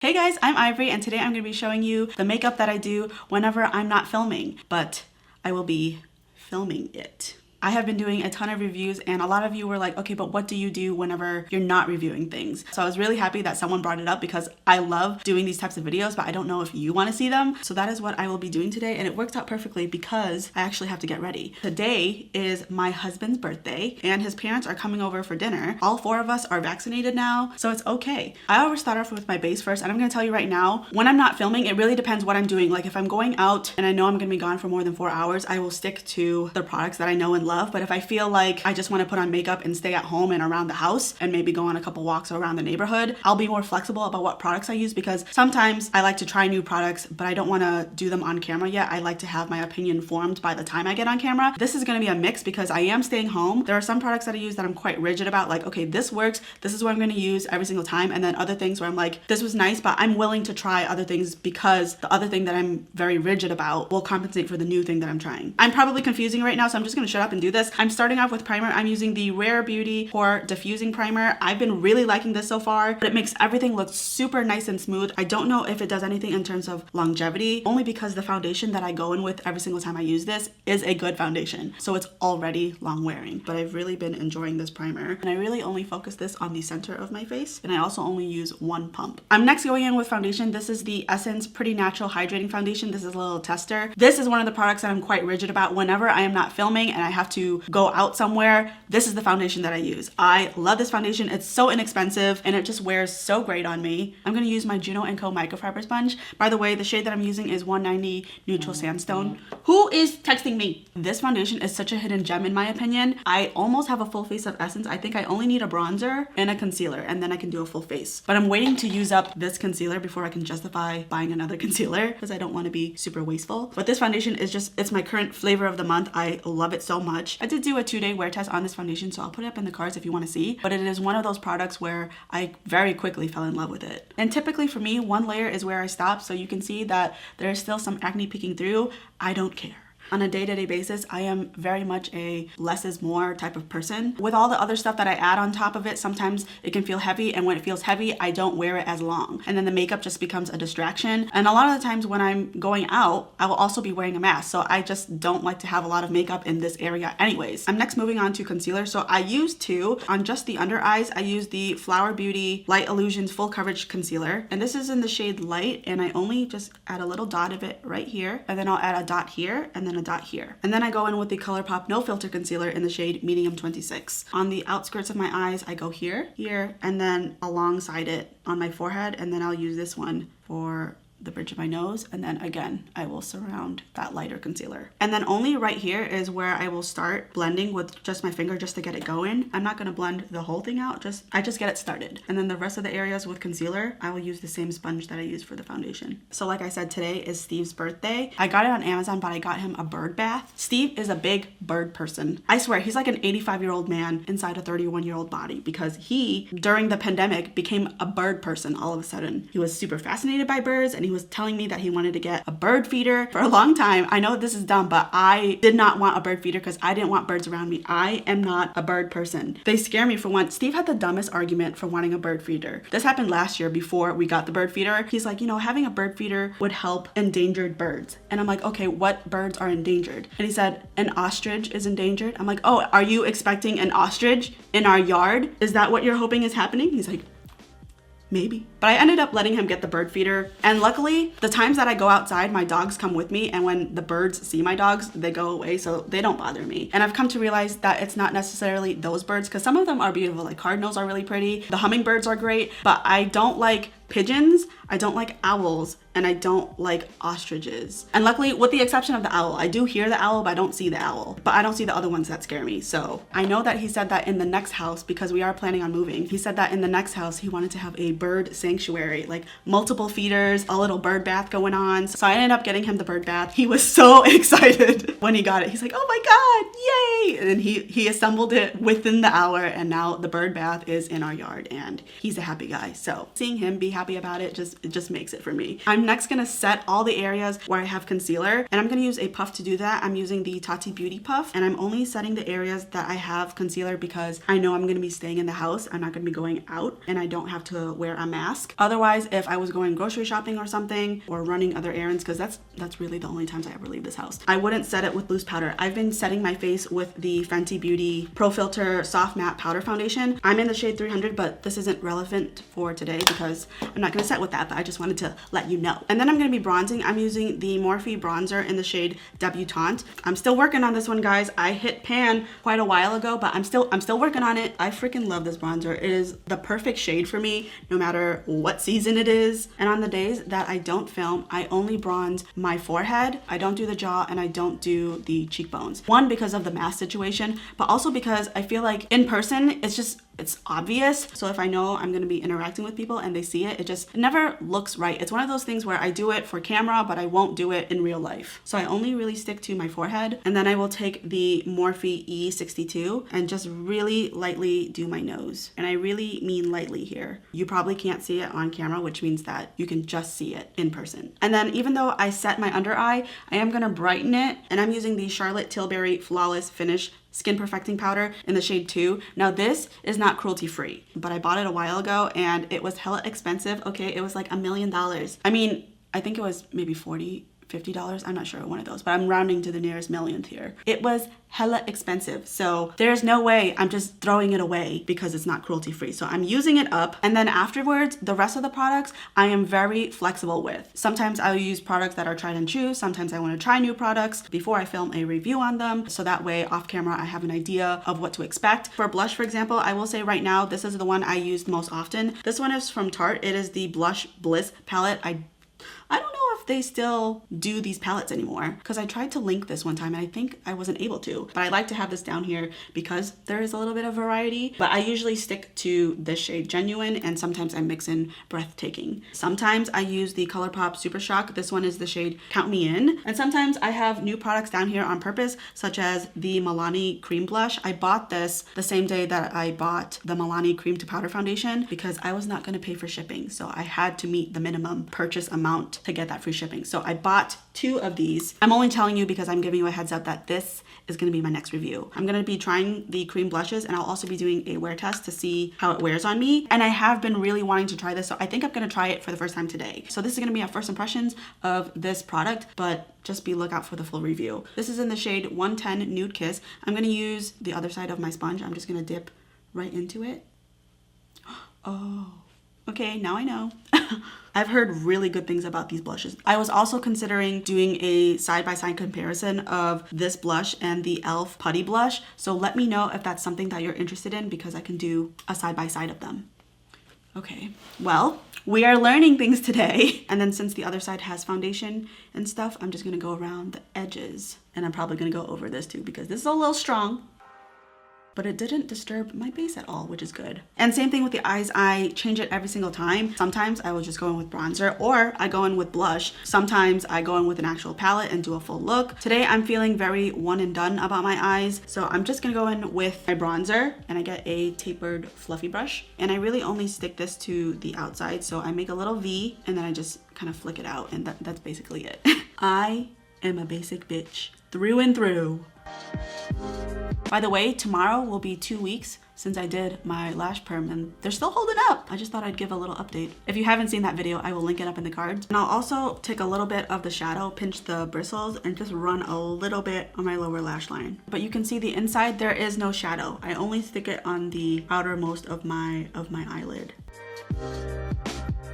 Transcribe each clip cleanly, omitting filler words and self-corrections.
Hey guys, I'm Ivory and today I'm going to be showing you the makeup that I do whenever I'm not filming, but I will be filming it. I have been doing a ton of reviews and a lot of you were like, okay, but what do you do whenever you're not reviewing things? So I was really happy that someone brought it up because I love doing these types of videos, but I don't know if you want to see them. So that is what I will be doing today, and it worked out perfectly because I actually have to get ready. Today is my husband's birthday and his parents are coming over for dinner. All four of us are vaccinated now, so it's okay. I always start off with my base first, and I'm going to tell you right now, when I'm not filming, it really depends what I'm doing. Like if I'm going out and I know I'm going to be gone for more than 4 hours, I will stick to the products that I know and love. But if I feel like I just want to put on makeup and stay at home and around the house and maybe go on a couple walks around the neighborhood, I'll be more flexible about what products I use because sometimes I like to try new products, but I don't want to do them on camera yet. I like to have my opinion formed by the time I get on camera. This is going to be a mix because I am staying home. There are some products that I use that I'm quite rigid about, like, okay, this works. This is what I'm going to use every single time. And then other things where I'm like, this was nice, but I'm willing to try other things because the other thing that I'm very rigid about will compensate for the new thing that I'm trying. I'm probably confusing right now, so I'm just going to shut up and do this. I'm starting off with primer. I'm using the Rare Beauty Pore Diffusing Primer. I've been really liking this so far, but it makes everything look super nice and smooth. I don't know if it does anything in terms of longevity, only because the foundation that I go in with every single time I use this is a good foundation. So it's already long wearing, but I've really been enjoying this primer. And I really only focus this on the center of my face. And I also only use one pump. I'm next going in with foundation. This is the Essence Pretty Natural Hydrating Foundation. This is a little tester. This is one of the products that I'm quite rigid about. Whenever I am not filming and I have to go out somewhere, this is the foundation that I use. I love this foundation. It's so inexpensive and it just wears so great on me. I'm going to use my Juno & Co microfiber sponge. By the way, the shade that I'm using is 190 Neutral Sandstone. Who is texting me? This foundation is such a hidden gem in my opinion. I almost have a full face of Essence. I think I only need a bronzer and a concealer and then I can do a full face. But I'm waiting to use up this concealer before I can justify buying another concealer because I don't want to be super wasteful. But this foundation is just, it's my current flavor of the month. I love it so much. I did do a 2-day wear test on this foundation, so I'll put it up in the cards if you want to see, but it is one of those products where I very quickly fell in love with it. And typically for me, one layer is where I stop, so you can see that there's still some acne peeking through. I don't care. On a day-to-day basis, I am very much a less is more type of person. With all the other stuff that I add on top of it, sometimes it can feel heavy, and when it feels heavy, I don't wear it as long. And then the makeup just becomes a distraction. And a lot of the times when I'm going out, I will also be wearing a mask. So I just don't like to have a lot of makeup in this area anyways. I'm next moving on to concealer. So I use two on just the under eyes. I use the Flower Beauty Light Illusions Full Coverage Concealer. And this is in the shade Light, and I only just add a little dot of it right here. And then I'll add a dot here, and then a dot here. And then I go in with the ColourPop No Filter Concealer in the shade Medium 26. On the outskirts of my eyes, I go here, here, and then alongside it on my forehead, and then I'll use this one for the bridge of my nose, and then again I will surround that lighter concealer. And then only right here is where I will start blending with just my finger just to get it going. I'm not going to blend the whole thing out, I just get it started. And then the rest of the areas with concealer, I will use the same sponge that I use for the foundation. So like I said, today is Steve's birthday. I got it on Amazon, but I got him a bird bath. Steve is a big bird person. I swear, he's like an 85-year-old man inside a 31-year-old body because he, during the pandemic, became a bird person all of a sudden. He was super fascinated by birds, and he was telling me that he wanted to get a bird feeder for a long time. I know this is dumb, but I did not want a bird feeder because I didn't want birds around me. I am not a bird person. They scare me for one. Steve had the dumbest argument for wanting a bird feeder. This happened last year before we got the bird feeder. He's like, you know, having a bird feeder would help endangered birds. And I'm like, okay, what birds are endangered? And he said, an ostrich is endangered. I'm like, oh, are you expecting an ostrich in our yard? Is that what you're hoping is happening? He's like, maybe. But I ended up letting him get the bird feeder. And luckily, the times that I go outside, my dogs come with me. And when the birds see my dogs, they go away, so they don't bother me. And I've come to realize that it's not necessarily those birds, because some of them are beautiful. Like cardinals are really pretty. The hummingbirds are great. But I don't like pigeons, I don't like owls, and I don't like ostriches. And luckily, with the exception of the owl, I do hear the owl, but I don't see the owl. But I don't see the other ones that scare me. So I know that he said that in the next house, because we are planning on moving, he said that in the next house, he wanted to have a bird sanctuary, like multiple feeders, a little bird bath going on. So I ended up getting him the bird bath. He was so excited when he got it. He's like, oh my God, yay! And then he assembled it within the hour, and now the bird bath is in our yard, and he's a happy guy. So seeing him be happy about it just makes it for me. I'm next gonna set all the areas where I have concealer, and I'm gonna use a puff to do that. I'm using the Tati Beauty puff, and I'm only setting the areas that I have concealer because I know I'm gonna be staying in the house. I'm not gonna be going out, and I don't have to wear a mask. mask. Otherwise, if I was going grocery shopping or something or running other errands, because that's really the only times I ever leave this house, I wouldn't set it with loose powder. I've been setting my face with the Fenty Beauty Pro Filter Soft Matte Powder Foundation. I'm in the shade 300, but this isn't relevant for today because I'm not going to set with that, but I just wanted to let you know. And then I'm going to be bronzing. I'm using the Morphe bronzer in the shade Debutante. I'm still working on this one, guys. I hit pan quite a while ago, but I'm still working on it. I freaking love this bronzer. It is the perfect shade for me, no matter what season it is. And on the days that I don't film, I only bronze my forehead. I don't do the jaw and I don't do the cheekbones. One, because of the mask situation, but also because I feel like in person, it's obvious. So if I know I'm gonna be interacting with people and they see it, it never looks right. It's one of those things where I do it for camera, but I won't do it in real life. So I only really stick to my forehead, and then I will take the Morphe E62 and just really lightly do my nose. And I really mean lightly here. You probably can't see it on camera, which means that you can just see it in person. And then even though I set my under eye, I am gonna brighten it, and I'm using the Charlotte Tilbury Flawless Finish Skin Perfecting Powder in the shade 2. Now this is not cruelty free, but I bought it a while ago and it was hella expensive. Okay, it was like $1 million. I mean, I think it was maybe $50. I'm not sure, one of those, but I'm rounding to the nearest millionth here. It was hella expensive. So there's no way I'm just throwing it away because it's not cruelty free. So I'm using it up, and then afterwards, the rest of the products I am very flexible with. Sometimes I'll use products that are tried and true. Sometimes I want to try new products before I film a review on them. So that way off camera, I have an idea of what to expect. For blush, for example, I will say right now, this is the one I used most often. This one is from Tarte. It is the Blush Bliss palette. I don't know if they still do these palettes anymore, because I tried to link this one time and I think I wasn't able to, but I like to have this down here because there is a little bit of variety. But I usually stick to this shade Genuine, and sometimes I mix in Breathtaking. Sometimes I use the ColourPop Super Shock. This one is the shade Count Me In. And sometimes I have new products down here on purpose, such as the Milani Cream Blush. I bought this the same day that I bought the Milani Cream to Powder Foundation because I was not going to pay for shipping, so I had to meet the minimum purchase amount to get that free shipping. So I bought 2 of these. I'm only telling you because I'm giving you a heads up that this is going to be my next review. I'm going to be trying the cream blushes, and I'll also be doing a wear test to see how it wears on me. And I have been really wanting to try this, so I think I'm going to try it for the first time today. So this is going to be our first impressions of this product, but just be lookout for the full review. This is in the shade 110 Nude Kiss. I'm going to use the other side of my sponge. I'm just going to dip right into it. Oh, okay, now I know. I've heard really good things about these blushes. I was also considering doing a side-by-side comparison of this blush and the e.l.f. Putty Blush. So let me know if that's something that you're interested in, because I can do a side-by-side of them. Okay, well, we are learning things today. And then since the other side has foundation and stuff, I'm just gonna go around the edges. And I'm probably gonna go over this too, because this is a little strong. But it didn't disturb my base at all, which is good. And same thing with the eyes. I change it every single time. Sometimes I will just go in with bronzer, or I go in with blush. Sometimes I go in with an actual palette and do a full look. Today I'm feeling very one and done about my eyes, so I'm just gonna go in with my bronzer, and I get a tapered fluffy brush, and I really only stick this to the outside. So I make a little V and then I just kind of flick it out, and that's basically it. I am a basic bitch through and through. By the way, tomorrow will be 2 weeks since I did my lash perm, and they're still holding up. I just thought I'd give a little update. If you haven't seen that video, I will link it up in the cards. And I'll also take a little bit of the shadow, pinch the bristles, and just run a little bit on my lower lash line. But you can see the inside, there is no shadow. I only stick it on the outermost of my eyelid.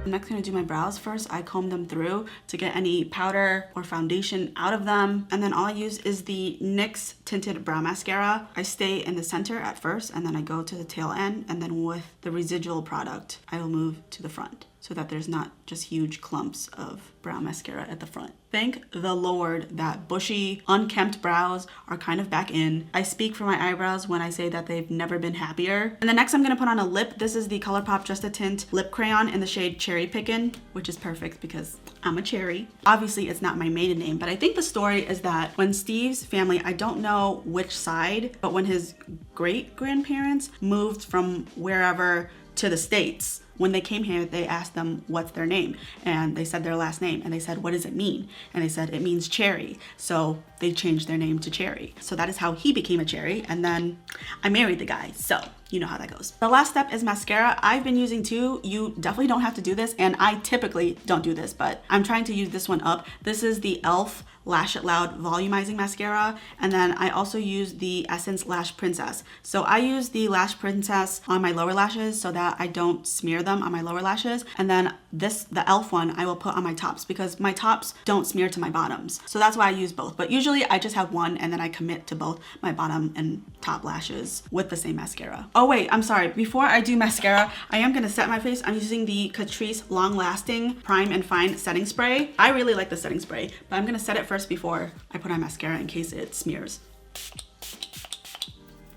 I'm next gonna do my brows first. I comb them through to get any powder or foundation out of them. And then all I use is the NYX Tinted Brow Mascara. I stay in the center at first, and then I go to the tail end, and then with the residual product, I will move to the front so that there's not just huge clumps of brow mascara at the front. Thank the Lord that bushy, unkempt brows are kind of back in. I speak for my eyebrows when I say that they've never been happier. And then next I'm gonna put on a lip. This is the ColourPop Just a Tint lip crayon in the shade Cherry Pickin', which is perfect because I'm a cherry. Obviously it's not my maiden name, but I think the story is that when Steve's family, I don't know which side, but when his great-grandparents moved from wherever to the States, when they came here, they asked them what's their name, and they said their last name, and they said, what does it mean? And they said, it means cherry. So they changed their name to Cherry. So that is how he became a cherry, and then I married the guy. So you know how that goes. The last step is mascara. I've been using two. You definitely don't have to do this, and I typically don't do this, but I'm trying to use this one up. This is the e.l.f. Lash It Loud Volumizing Mascara, and then I also use the Essence Lash Princess. So I use the Lash Princess on my lower lashes so that I don't smear them on my lower lashes, and then the e.l.f. one I will put on my tops because my tops don't smear to my bottoms. So that's why I use both, but usually I just have one and then I commit to both my bottom and top lashes with the same mascara. Oh wait, I'm sorry. Before I do mascara, I am gonna set my face. I'm using the Catrice Long Lasting Prime and Fine Setting Spray. I really like the setting spray, but I'm gonna set it first before I put on mascara in case it smears.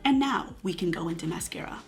And now we can go into mascara.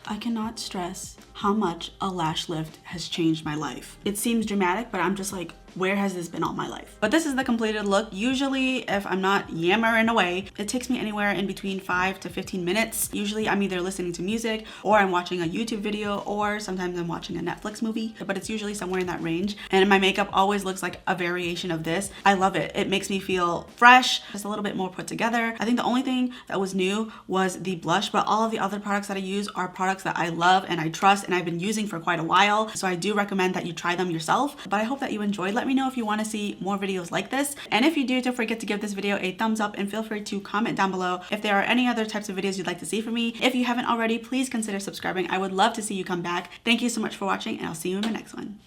I cannot stress how much a lash lift has changed my life. It seems dramatic, but I'm just like, where has this been all my life? But this is the completed look. Usually, if I'm not yammering away, it takes me anywhere in between 5 to 15 minutes. Usually I'm either listening to music or I'm watching a YouTube video or sometimes I'm watching a Netflix movie, but it's usually somewhere in that range. And my makeup always looks like a variation of this. I love it. It makes me feel fresh, just a little bit more put together. I think the only thing that was new was the blush, but all of the other products that I use are products that I love and I trust and I've been using for quite a while. So I do recommend that you try them yourself, but I hope that you enjoyed. Let me know if you want to see more videos like this. And if you do, don't forget to give this video a thumbs up and feel free to comment down below if there are any other types of videos you'd like to see from me. If you haven't already, please consider subscribing. I would love to see you come back. Thank you so much for watching and I'll see you in my next one.